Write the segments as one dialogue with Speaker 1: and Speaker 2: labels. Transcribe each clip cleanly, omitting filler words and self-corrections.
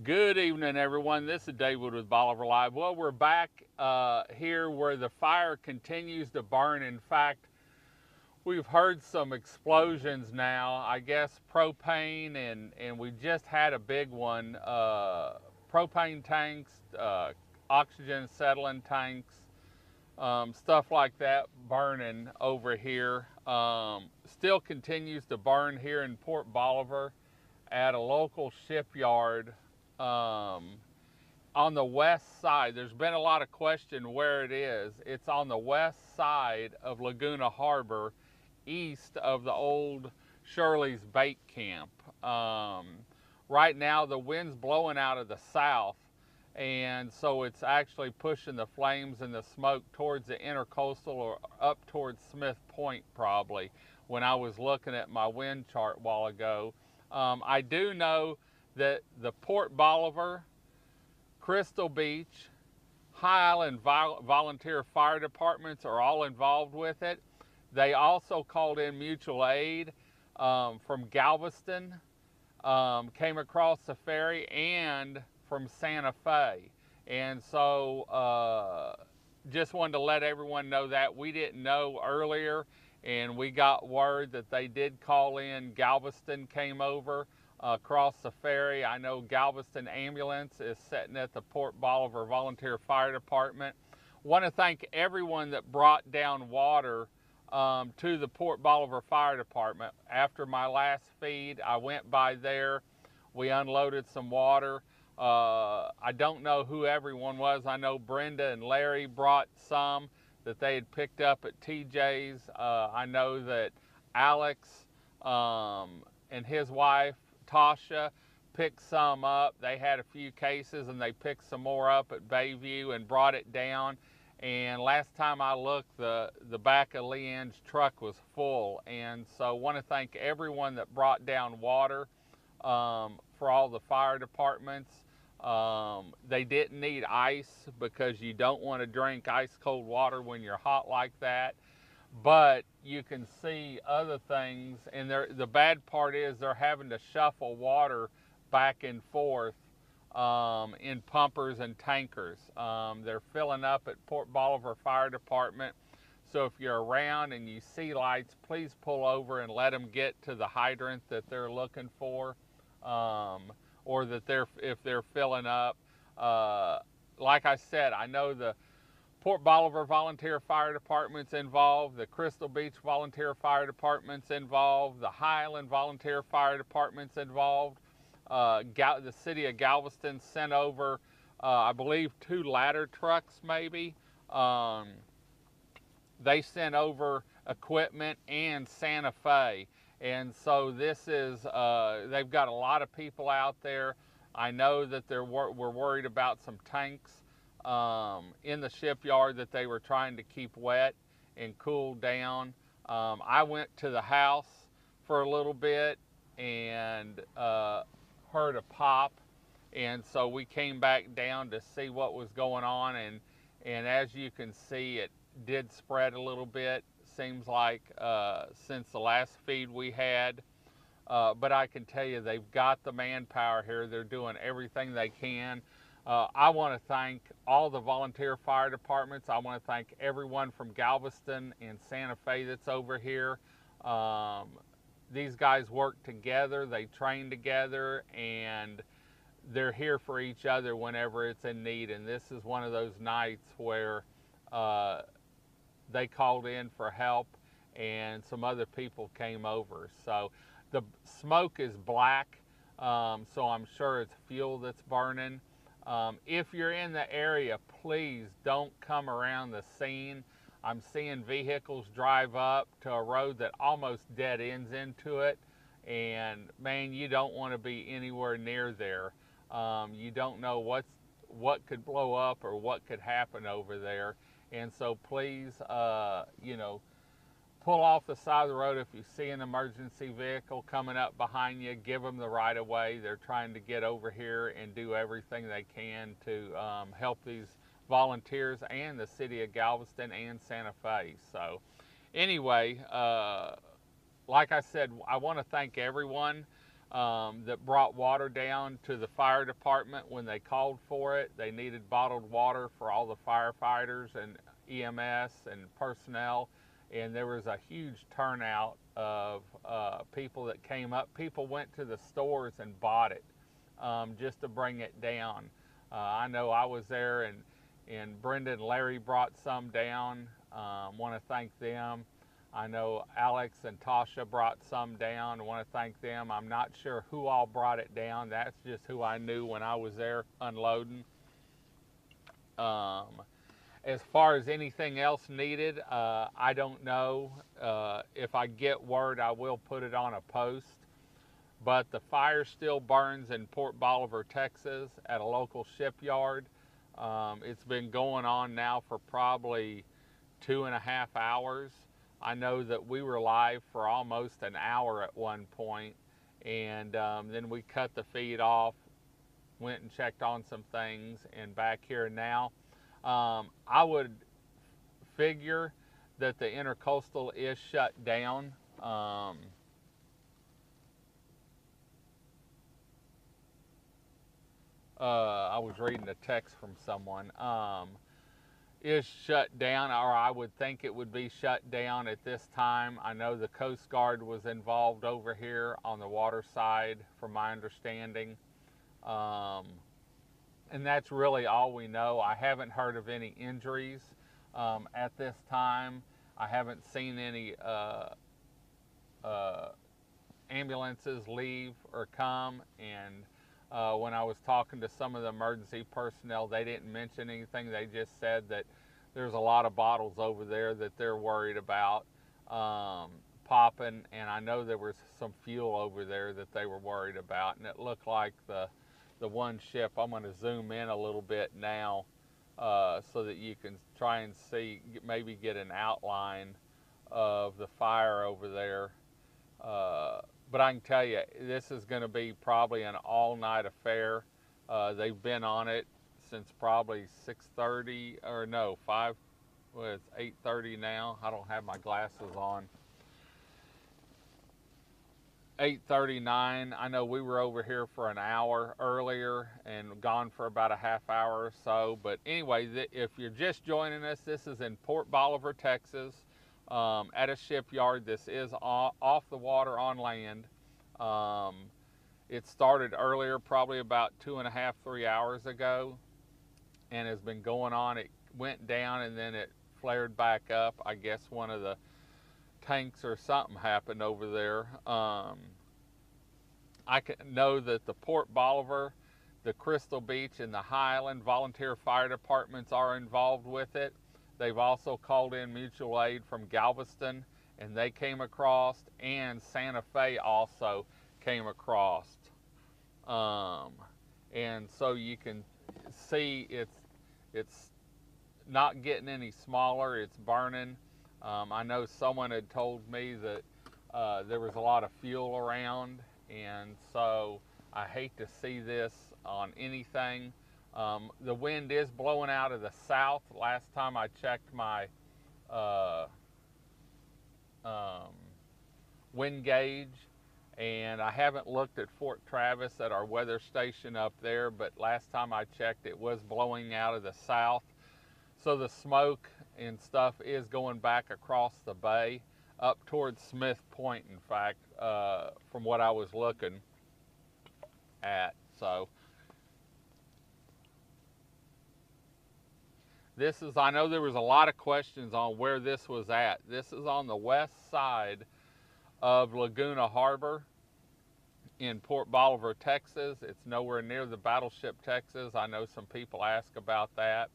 Speaker 1: Good evening, everyone. This is David with Bolivar Live. Well, we're back here where the fire continues to burn. In fact, we've heard some explosions now. I guess propane, and we just had a big one. Propane tanks, oxygen acetylene tanks, stuff like that burning over here. Still continues to burn here in Port Bolivar at a local shipyard on the west side. There's been a lot of question where it is. It's on the west side of Laguna Harbor, east of the old Shirley's Bait Camp. Right now the wind's blowing out of the south, and so it's actually pushing the flames and the smoke towards the intercoastal or up towards Smith Point probably when I was looking at my wind chart a while ago. I do know that the Port Bolivar, Crystal Beach, High Island Volunteer Fire Departments are all involved with it. They also called in mutual aid from Galveston, came across the ferry, and from Santa Fe. And so just wanted to let everyone know that. We didn't know earlier, and we got word that they did call in. Galveston came over across the ferry. I know Galveston Ambulance is sitting at the Port Bolivar Volunteer Fire Department. Want to thank everyone that brought down water to the Port Bolivar Fire Department. After my last feed, I went by there. We unloaded some water. I don't know who everyone was. I know Brenda and Larry brought some that they had picked up at TJ's. I know that Alex and his wife, Tasha, picked some up. They had a few cases and they picked some more up at Bayview and brought it down. And last time I looked, the back of Leanne's truck was full. And so I want to thank everyone that brought down water for all the fire departments. They didn't need ice because you don't want to drink ice cold water when you're hot like that. But you can see other things, and the bad part is they're having to shuffle water back and forth in pumpers and tankers. They're filling up at Port Bolivar Fire Department. So if you're around and you see lights, please pull over and let them get to the hydrant that they're looking for, or that if they're filling up. Like I said, I know the Port Bolivar Volunteer Fire Department's involved, the Crystal Beach Volunteer Fire Department's involved, the Highland Volunteer Fire Department's involved. The city of Galveston sent over, I believe, 2 ladder trucks maybe. They sent over equipment, and Santa Fe. And so this is, they've got a lot of people out there. I know that we're worried about some tanks in the shipyard that they were trying to keep wet and cool down. I went to the house for a little bit and heard a pop, and so we came back down to see what was going on, and as you can see, it did spread a little bit. Seems like since the last feed we had, but I can tell you they've got the manpower here. They're doing everything they can. I want to thank all the volunteer fire departments. I want to thank everyone from Galveston and Santa Fe that's over here. These guys work together, they train together, and they're here for each other whenever it's in need. And this is one of those nights where they called in for help and some other people came over. So the smoke is black, so I'm sure it's fuel that's burning. If you're in the area, please don't come around the scene. I'm seeing vehicles drive up to a road that almost dead ends into it, and man, you don't want to be anywhere near there. You don't know what could blow up or what could happen over there, and so please, pull off the side of the road if you see an emergency vehicle coming up behind you. Give them the right of way. They're trying to get over here and do everything they can to help these volunteers and the city of Galveston and Santa Fe. So anyway, like I said, I want to thank everyone. that brought water down to the fire department when they called for it. They needed bottled water for all the firefighters and EMS and personnel, and there was a huge turnout of people that came up. People went to the stores and bought it just to bring it down. I know I was there, and Brenda and Larry brought some down. Want to thank them. I know Alex and Tasha brought some down. I want to thank them. I'm not sure who all brought it down. That's just who I knew when I was there unloading. As far as anything else needed, I don't know. If I get word, I will put it on a post. But the fire still burns in Port Bolivar, Texas at a local shipyard. It's been going on now for probably 2.5 hours. I know that we were live for almost an hour at one point, and then we cut the feed off, went and checked on some things, and back here now. I would figure that the intercoastal is shut down. I was reading a text from someone. Is shut down, or I would think it would be shut down at this time. I know the Coast Guard was involved over here on the water side, from my understanding. And that's really all we know. I haven't heard of any injuries at this time. I haven't seen any ambulances leave or come, and when I was talking to some of the emergency personnel, they didn't mention anything. They just said that there's a lot of bottles over there that they're worried about popping, and I know there was some fuel over there that they were worried about, and it looked like the one ship. I'm going to zoom in a little bit now so that you can try and see, maybe get an outline of the fire over there. But I can tell you, this is going to be probably an all-night affair. They've been on it since probably 6:30, or no, 5, well, it's 8:30 now. I don't have my glasses on. 8:39. I know we were over here for an hour earlier and gone for about a half hour or so. But anyway, if you're just joining us, this is in Port Bolivar, Texas. At a shipyard. This is off the water on land. It started earlier, probably about 2.5, 3 hours ago, and has been going on. It went down and then it flared back up. I guess one of the tanks or something happened over there. I know that the Port Bolivar, the Crystal Beach, and the Highland volunteer fire departments are involved with it. They've also called in mutual aid from Galveston, and they came across, and Santa Fe also came across. And so you can see it's not getting any smaller, it's burning. I know someone had told me that there was a lot of fuel around, and so I hate to see this on anything. The wind is blowing out of the south. Last time I checked my wind gauge, and I haven't looked at Fort Travis at our weather station up there, but last time I checked it was blowing out of the south. So the smoke and stuff is going back across the bay up towards Smith Point, in fact, from what I was looking at. So this is, I know there was a lot of questions on where this was at. This is on the west side of Laguna Harbor in Port Bolivar, Texas. It's nowhere near the battleship Texas. I know some people ask about that.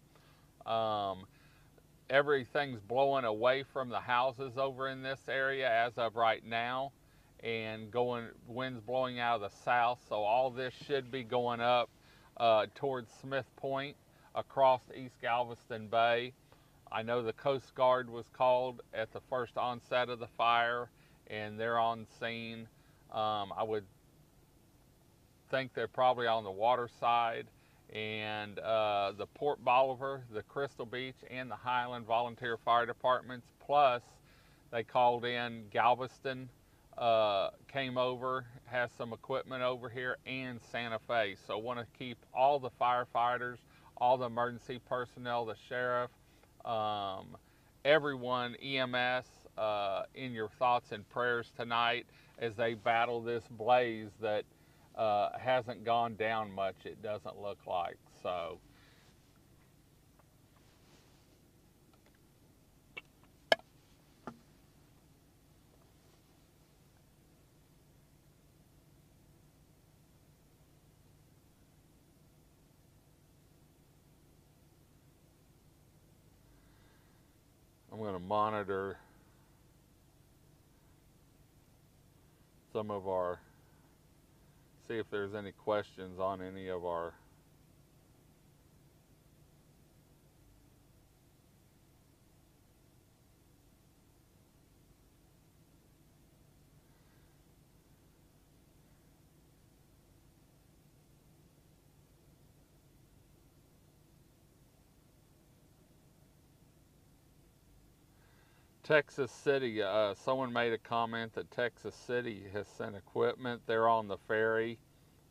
Speaker 1: Everything's blowing away from the houses over in this area as of right now, and winds blowing out of the south, so all this should be going up towards Smith Point across East Galveston Bay. I know the Coast Guard was called at the first onset of the fire, and they're on scene. I would think they're probably on the water side, and the Port Bolivar, the Crystal Beach, and the Highland volunteer fire departments, plus they called in Galveston came over, has some equipment over here, and Santa Fe. So want to keep all the firefighters, all the emergency personnel, the sheriff, everyone, EMS, in your thoughts and prayers tonight as they battle this blaze that hasn't gone down much, it doesn't look like. So I'm going to monitor some of our, see if there's any questions on any of our Texas City. Someone made a comment that Texas City has sent equipment. They're on the ferry.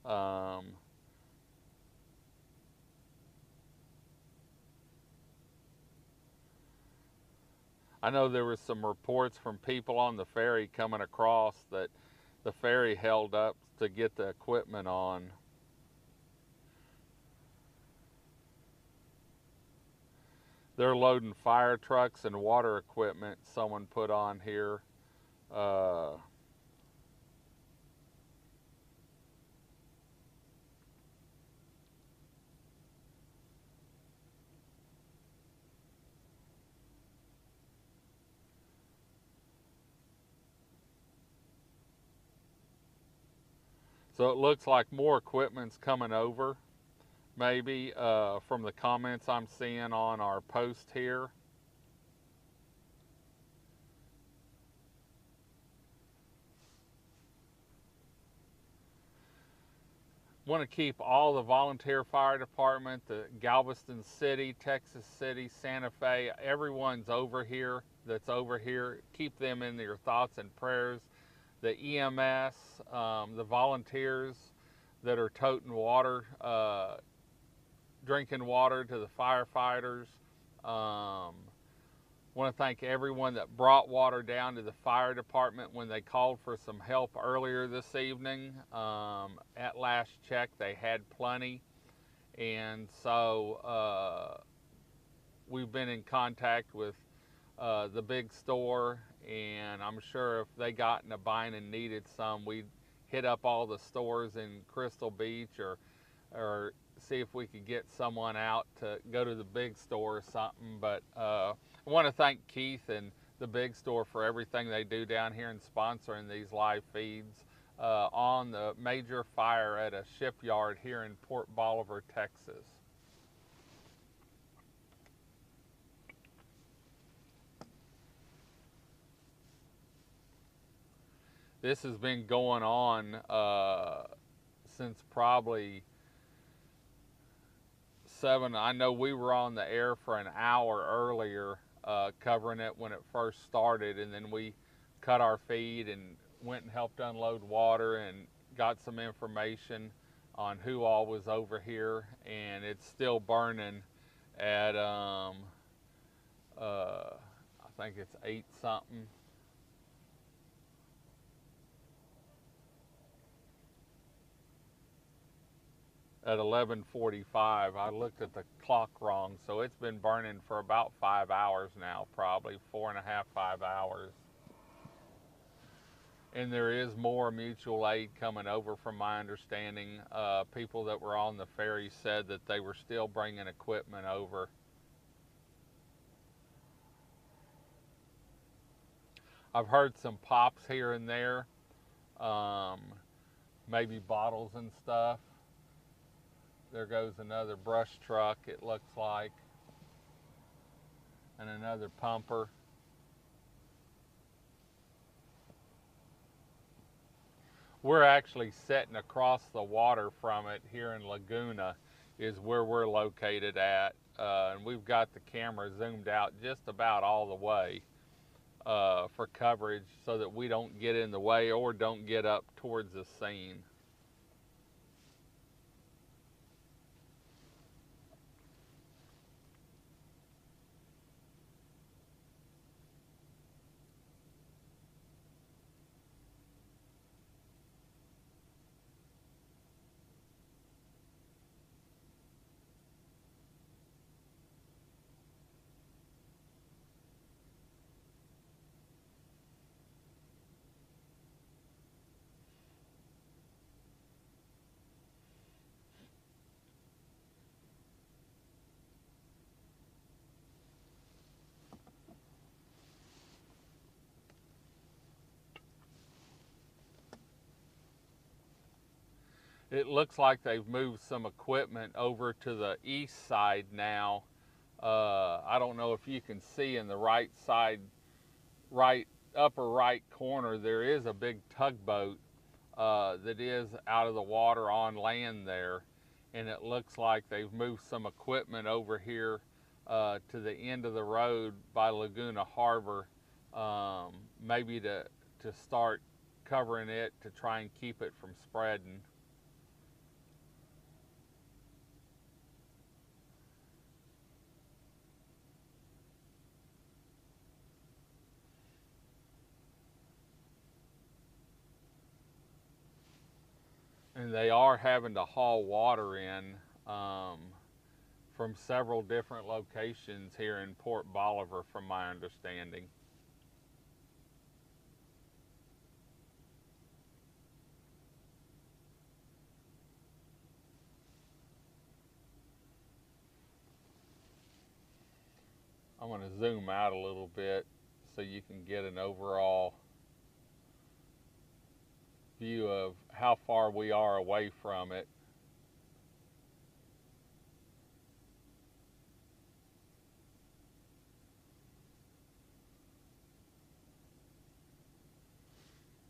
Speaker 1: I know there was some reports from people on the ferry coming across that the ferry held up to get the equipment on. They're loading fire trucks and water equipment, someone put on here. So it looks like more equipment's coming over, maybe, from the comments I'm seeing on our post here. Want to keep all the volunteer fire department, the Galveston City, Texas City, Santa Fe, everyone's over here that's over here. Keep them in your thoughts and prayers. The EMS, the volunteers that are toting water, drinking water to the firefighters. Want to thank everyone that brought water down to the fire department when they called for some help earlier this evening. At last check, they had plenty. And so we've been in contact with the big store, and I'm sure if they got in a bind and needed some, we'd hit up all the stores in Crystal Beach or see if we could get someone out to go to the big store or something. But I want to thank Keith and the big store for everything they do down here and sponsoring these live feeds on the major fire at a shipyard here in Port Bolivar, Texas. This has been going on since probably 7. I know we were on the air for an hour earlier covering it when it first started, and then we cut our feed and went and helped unload water and got some information on who all was over here, and it's still burning at I think it's 8 something. At 11:45. I looked at the clock wrong, so it's been burning for about 5 hours now, probably 4.5, 5 hours. And there is more mutual aid coming over, from my understanding. People that were on the ferry said that they were still bringing equipment over. I've heard some pops here and there, maybe bottles and stuff. There goes another brush truck, it looks like, and another pumper. We're actually sitting across the water from it here in Laguna is where we're located at, and we've got the camera zoomed out just about all the way. for coverage so that we don't get in the way or don't get up towards the scene. It looks like they've moved some equipment over to the east side now. I don't know if you can see in the right side, right upper right corner, there is a big tugboat that is out of the water on land there. And it looks like they've moved some equipment over here to the end of the road by Laguna Harbor, maybe to start covering it to try and keep it from spreading. And they are having to haul water in from several different locations here in Port Bolivar, from my understanding. I'm going to zoom out a little bit so you can get an overall view of how far we are away from it.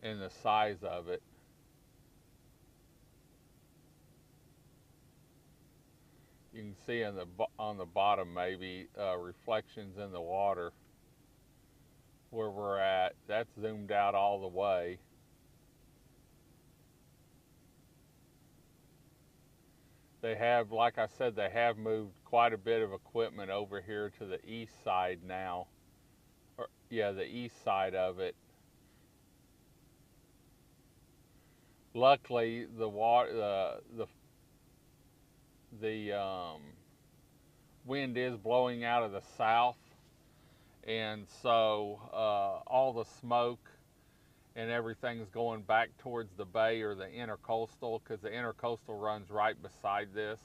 Speaker 1: And the size of it. You can see on the bottom maybe reflections in the water where we're at. That's zoomed out all the way. They have, like I said, they have moved quite a bit of equipment over here to the east side now. Yeah, the east side of it. Luckily, the water, the wind is blowing out of the south, and so all the smoke and everything's going back towards the bay or the intercoastal, because the intercoastal runs right beside this.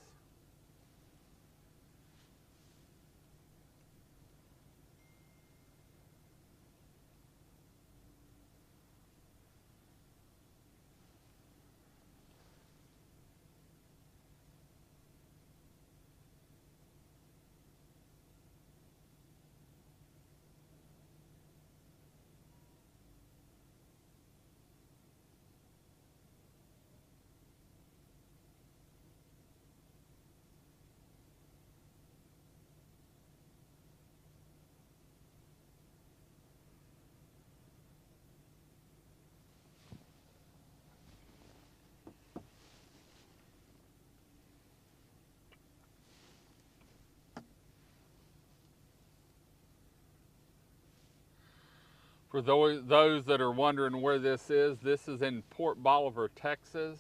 Speaker 1: For those that are wondering where this is in Port Bolivar, Texas,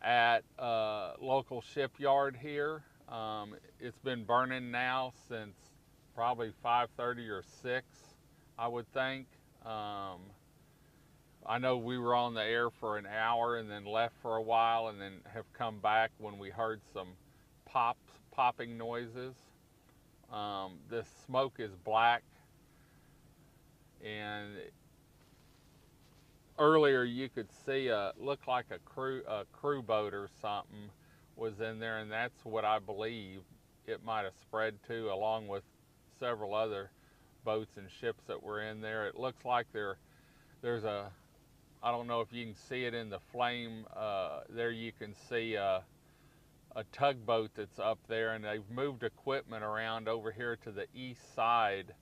Speaker 1: at local shipyard here. It's been burning now since probably 5:30 or 6, I would think. I know we were on the air for an hour and then left for a while and then have come back when we heard some popping noises. This smoke is black, and earlier you could see looked like a crew boat or something was in there, and that's what I believe it might have spread to, along with several other boats and ships that were in there. It looks like there's a, I don't know if you can see it in the flame there. You can see a tugboat that's up there, and they've moved equipment around over here to the east side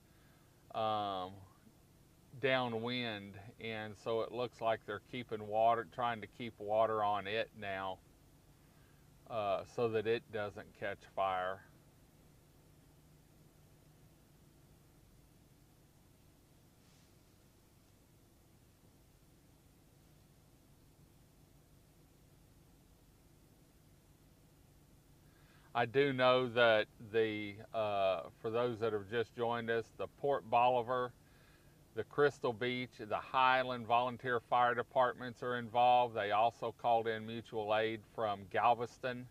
Speaker 1: downwind, and so it looks like they're keeping water, trying to keep water on it now, so that it doesn't catch fire. I do know that for those that have just joined us, the Port Bolivar, the Crystal Beach, the Highland Volunteer Fire Departments are involved. They also called in mutual aid from Galveston.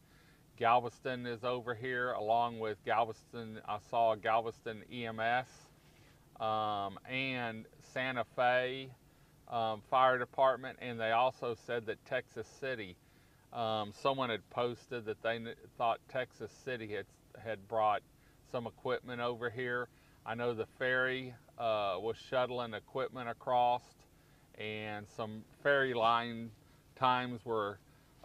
Speaker 1: Galveston is over here, along with Galveston. I saw Galveston EMS and Santa Fe Fire Department, and they also said that Texas City. Someone had posted that they thought Texas City had brought some equipment over here. I know the ferry was shuttling equipment across, and some ferry line times were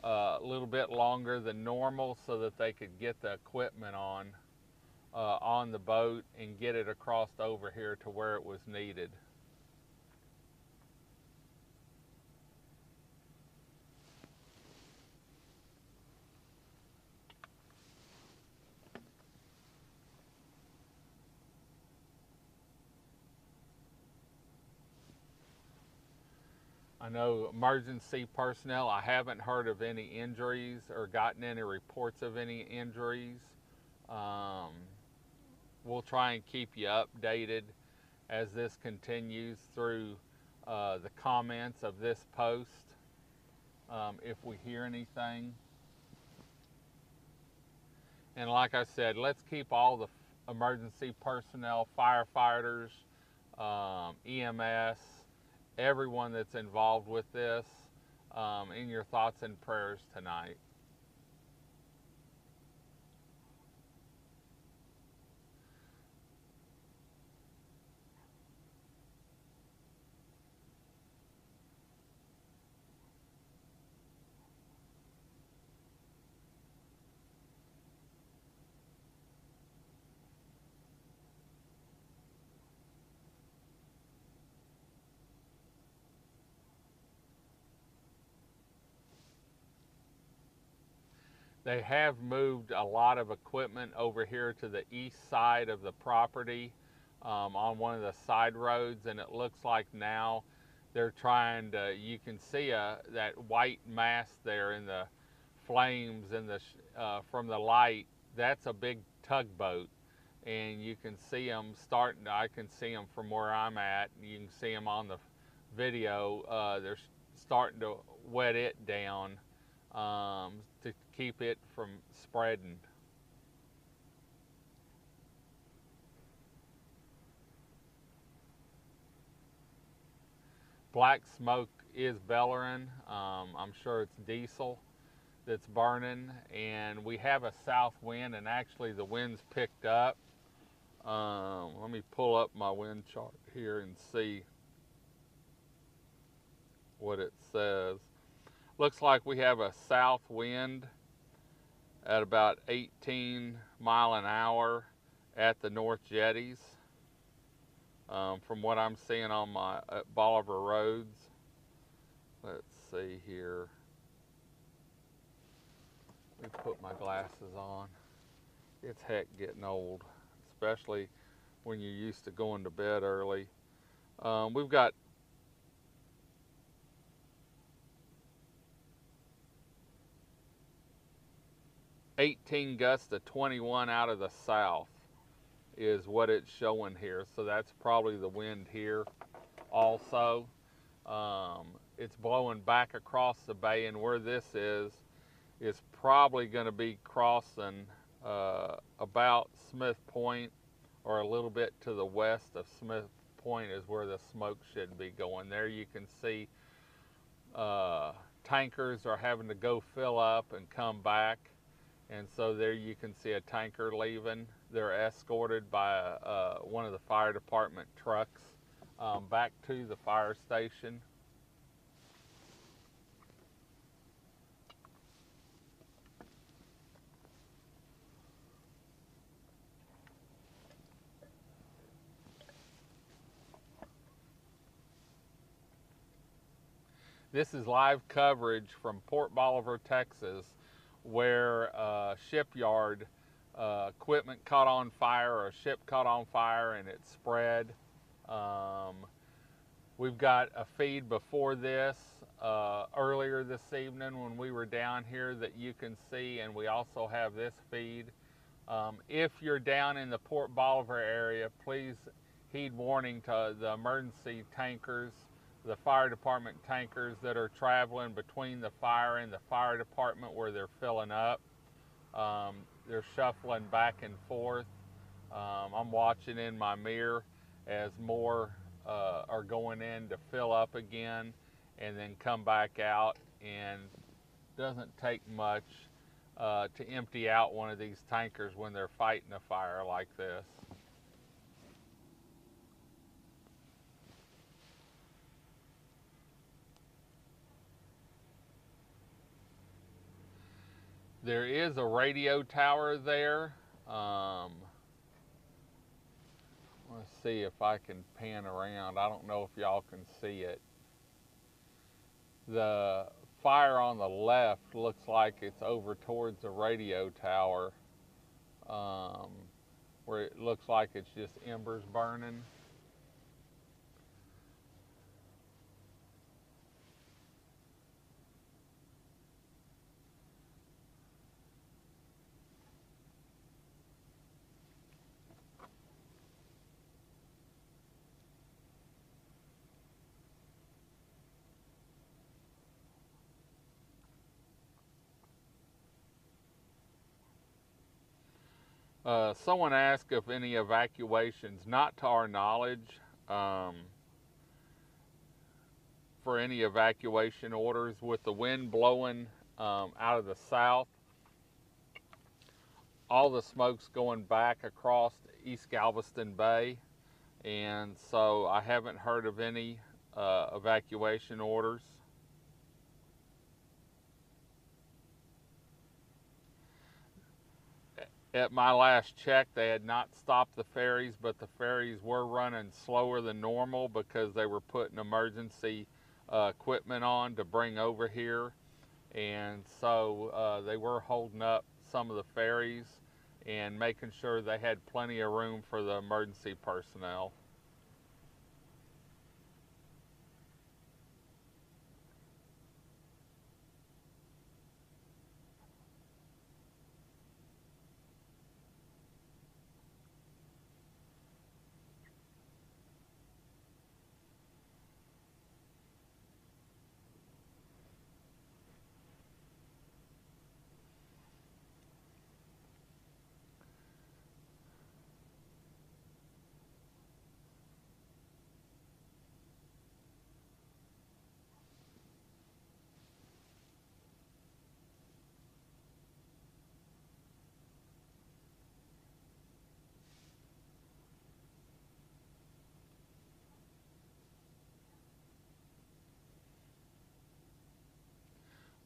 Speaker 1: a little bit longer than normal so that they could get the equipment on the boat and get it across over here to where it was needed. I know emergency personnel, I haven't heard of any injuries or gotten any reports of any injuries. We'll try and keep you updated as this continues through the comments of this post, if we hear anything. And like I said, let's keep all the emergency personnel, firefighters, EMS, everyone that's involved with this in your thoughts and prayers tonight. They have moved a lot of equipment over here to the east side of the property on one of the side roads, and it looks like now they're trying to, you can see that white mass there in the flames in the from the light. That's a big tugboat, and you can see them starting to, I can see them from where I'm at. You can see them on the video. They're starting to wet it down to keep it from spreading. Black smoke is bellowing. I'm sure it's diesel that's burning, and we have a south wind, and actually the wind's picked up. Let me pull up my wind chart here and see what it says. Looks like we have a south wind at about 18 mile an hour at the North Jetties, from what I'm seeing on my Bolivar roads. Let's see here. Let me put my glasses on. It's heck getting old, especially when you're used to going to bed early. We've got '18 gusts to 21 out of the south is what it's showing here. So that's probably the wind here also. It's blowing back across the bay, and where this is probably going to be crossing about Smith Point, or a little bit to the west of Smith Point is where the smoke should be going. There you can see tankers are having to go fill up and come back. And so there you can see a tanker leaving. They're escorted by one of the fire department trucks back to the fire station. This is live coverage from Port Bolivar, Texas, where Shipyard equipment caught on fire, or a ship caught on fire and it spread. Um, we've got a feed before this earlier this evening when we were down here that you can see, and we also have this feed. If you're down in the Port Bolivar area, please heed warning to the emergency tankers, the fire department tankers that are traveling between the fire and the fire department where they're filling up. They're shuffling back and forth. I'm watching in my mirror as more are going in to fill up again and then come back out, and doesn't take much to empty out one of these tankers when they're fighting a fire like this. There is a radio tower there. Let's see if I can pan around. I don't know if y'all can see it. The fire on the left looks like it's over towards the radio tower, where it looks like it's just embers burning. Someone asked if any evacuations, not to our knowledge, for any evacuation orders. With the wind blowing out of the south, all the smoke's going back across East Galveston Bay, and so I haven't heard of any evacuation orders. At my last check, they had not stopped the ferries, but the ferries were running slower than normal because they were putting emergency equipment on to bring over here. And so they were holding up some of the ferries and making sure they had plenty of room for the emergency personnel.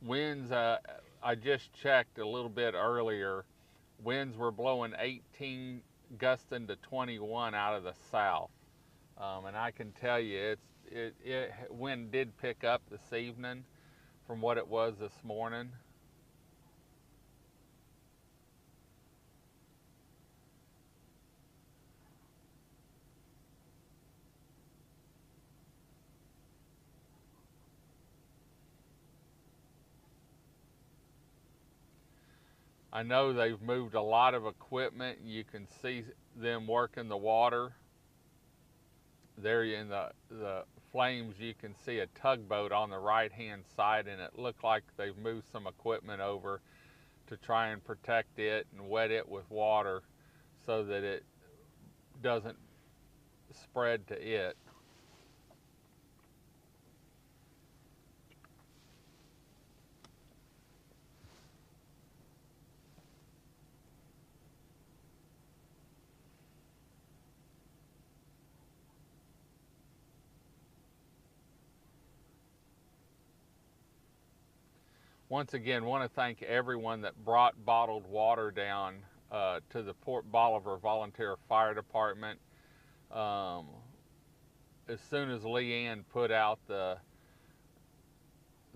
Speaker 1: Winds, I just checked a little bit earlier. Winds were blowing 18, gusting to 21 out of the south. And I can tell you, wind did pick up this evening from what it was this morning. I know they've moved a lot of equipment. You can see them working the water. There in the flames, you can see a tugboat on the right-hand side, and it looked like they've moved some equipment over to try and protect it and wet it with water so that it doesn't spread to it. Once again, want to thank everyone that brought bottled water down to the Port Bolivar Volunteer Fire Department. As soon as Leanne put out the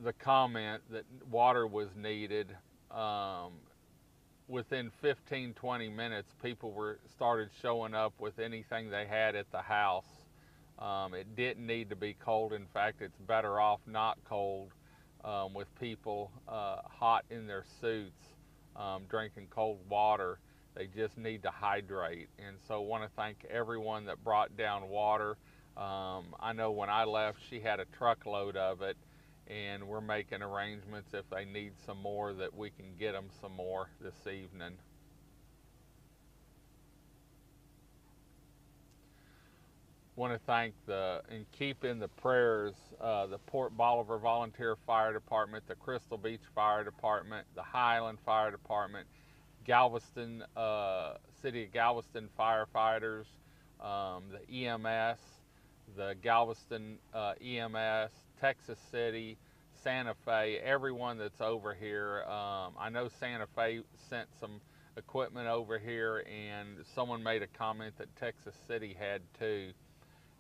Speaker 1: the comment that water was needed, within 15-20 minutes, people started showing up with anything they had at the house. It didn't need to be cold. In fact, it's better off not cold, with people hot in their suits, drinking cold water. They just need to hydrate. And so I want to thank everyone that brought down water. I know when I left, she had a truckload of it, and we're making arrangements if they need some more that we can get them some more this evening. Want to thank and keep in the prayers the Port Bolivar Volunteer Fire Department, the Crystal Beach Fire Department, the Highland Fire Department, Galveston, City of Galveston firefighters, the EMS, the Galveston EMS, Texas City, Santa Fe, everyone that's over here. I know Santa Fe sent some equipment over here, and someone made a comment that Texas City had too.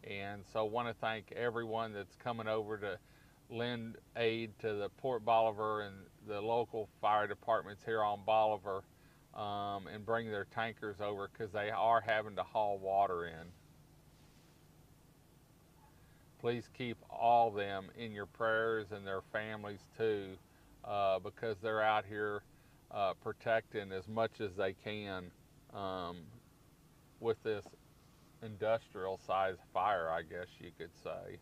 Speaker 1: And so I want to thank everyone that's coming over to lend aid to the Port Bolivar and the local fire departments here on Bolivar, and bring their tankers over, because they are having to haul water in. Please keep all of them in your prayers, and their families too, because they're out here protecting as much as they can with this industrial sized fire, I guess you could say.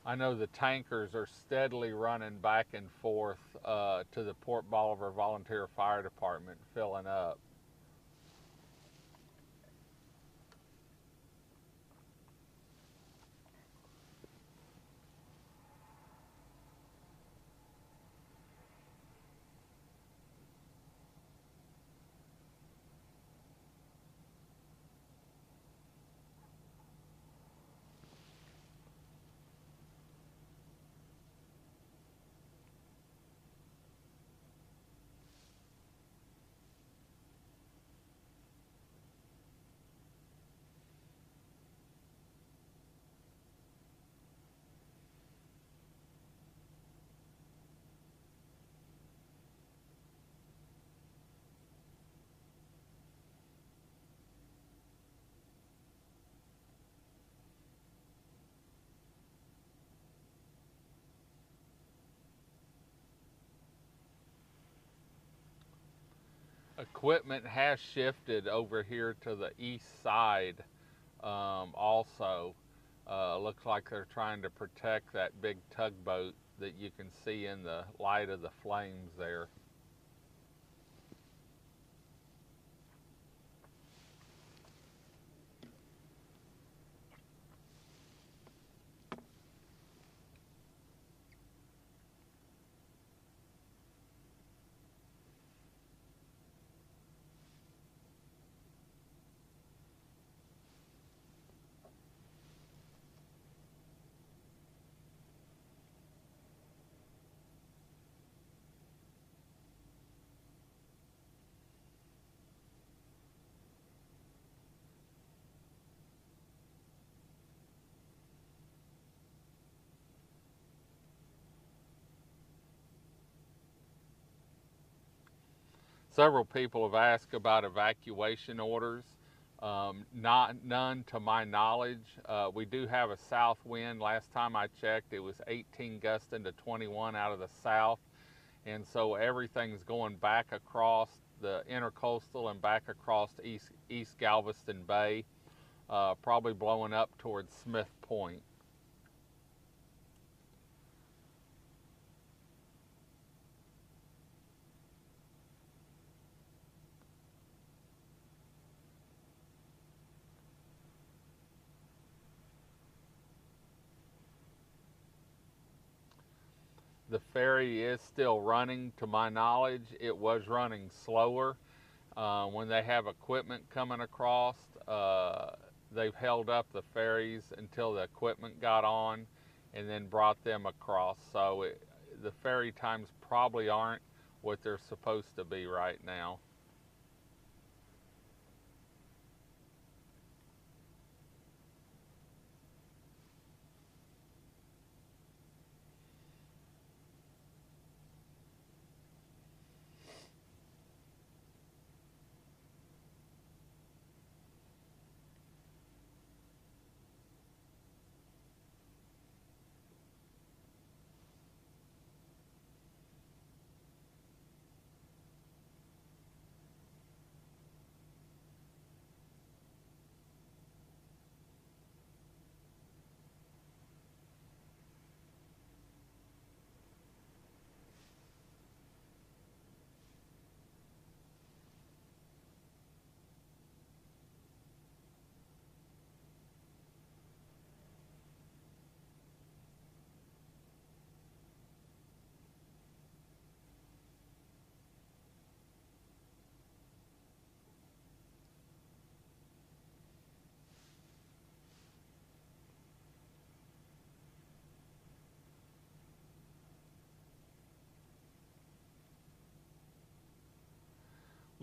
Speaker 1: I know the tankers are steadily running back and forth to the Port Bolivar Volunteer Fire Department, filling up. Equipment has shifted over here to the east side, also. Looks like they're trying to protect that big tugboat that you can see in the light of the flames there. Several people have asked about evacuation orders. None to my knowledge. We do have a south wind. Last time I checked, it was 18 gusting to 21 out of the south. And so everything's going back across the intercoastal and back across East Galveston Bay, probably blowing up towards Smith Point. The ferry is still running, to my knowledge. It was running slower. When they have equipment coming across, they've held up the ferries until the equipment got on and then brought them across. So the ferry times probably aren't what they're supposed to be right now.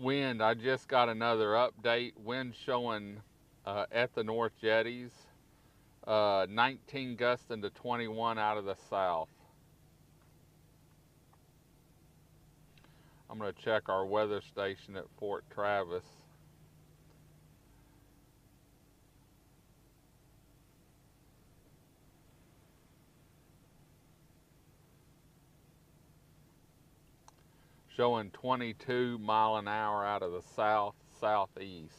Speaker 1: Wind, I just got another update. Wind showing at the North Jetties, 19 gusting to 21 out of the south. I'm going to check our weather station at Fort Travis. Showing 22 mile an hour out of the southeast.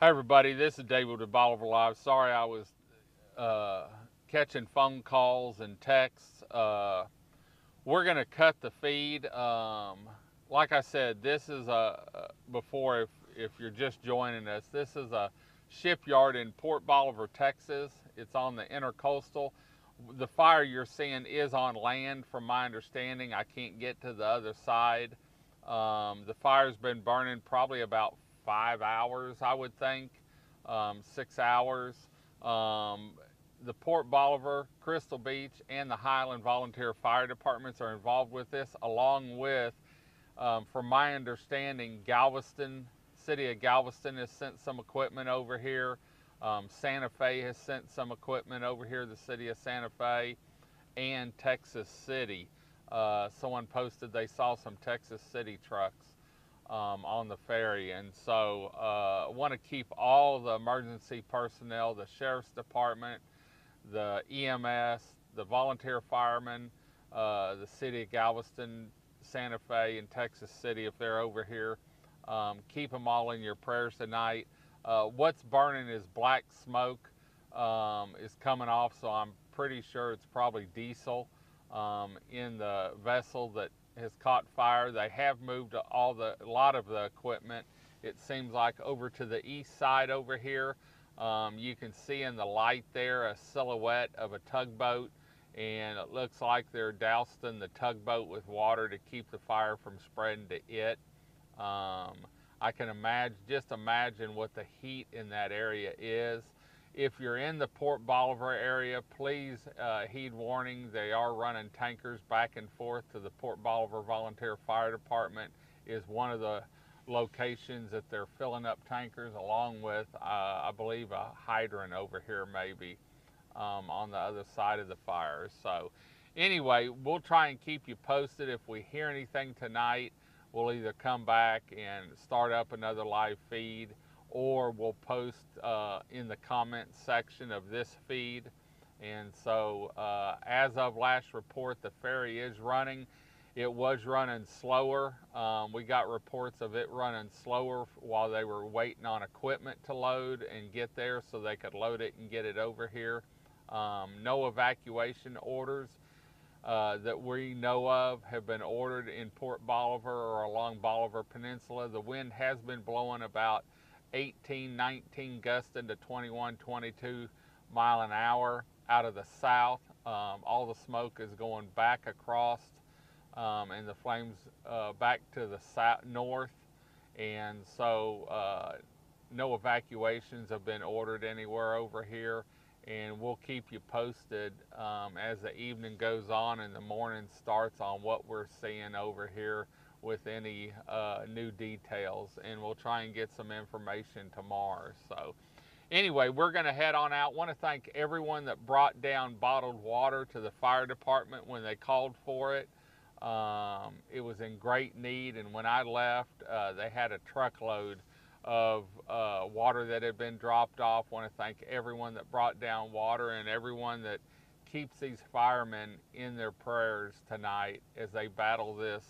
Speaker 1: Hi everybody, this is David with Bolivar Live. Sorry I was catching phone calls and texts. We're going to cut the feed. Like I said, this is before, if you're just joining us, this is a shipyard in Port Bolivar, Texas. It's on the intercoastal. The fire you're seeing is on land from my understanding. I can't get to the other side. The fire's been burning probably about 5 hours, I would think, 6 hours. The Port Bolivar, Crystal Beach, and the Highland Volunteer Fire Departments are involved with this, along with, from my understanding, Galveston, City of Galveston has sent some equipment over here. Santa Fe has sent some equipment over here, the City of Santa Fe, and Texas City. Someone posted they saw some Texas City trucks on the ferry, and so I want to keep all the emergency personnel, the Sheriff's Department, the EMS, the volunteer firemen, the City of Galveston, Santa Fe, and Texas City, if they're over here. Keep them all in your prayers tonight. What's burning is black smoke is coming off, so I'm pretty sure it's probably diesel in the vessel that has caught fire. They have moved a lot of the equipment, it seems like, over to the east side over here. You can see in the light there a silhouette of a tugboat, and it looks like they're dousing the tugboat with water to keep the fire from spreading to it. I can just imagine what the heat in that area is. If you're in the Port Bolivar area, please heed warning. They are running tankers back and forth to the Port Bolivar Volunteer Fire Department is one of the locations that they're filling up tankers, along with, I believe, a hydrant over here maybe on the other side of the fire. So anyway, we'll try and keep you posted. If we hear anything tonight, we'll either come back and start up another live feed, or we'll post in the comment section of this feed. And so as of last report, the ferry is running. It was running slower. We got reports of it running slower while they were waiting on equipment to load and get there so they could load it and get it over here. No evacuation orders that we know of have been ordered in Port Bolivar or along Bolivar Peninsula. The wind has been blowing about 18, 19, gusting to 21, 22 mile an hour out of the south. All the smoke is going back across and the flames back to the north, and so no evacuations have been ordered anywhere over here, and we'll keep you posted as the evening goes on and the morning starts on what we're seeing over here with any new details, and we'll try and get some information tomorrow. So anyway, we're going to head on out. I want to thank everyone that brought down bottled water to the fire department when they called for it. It was in great need, and when I left, they had a truckload of water that had been dropped off. I want to thank everyone that brought down water and everyone that keeps these firemen in their prayers tonight as they battle this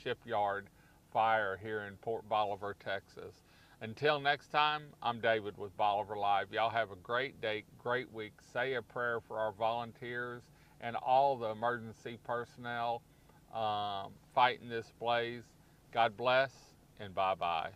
Speaker 1: shipyard fire here in Port Bolivar, Texas. Until next time, I'm David with Bolivar Live. Y'all have a great day, great week. Say a prayer for our volunteers and all the emergency personnel fighting this blaze. God bless, and bye-bye.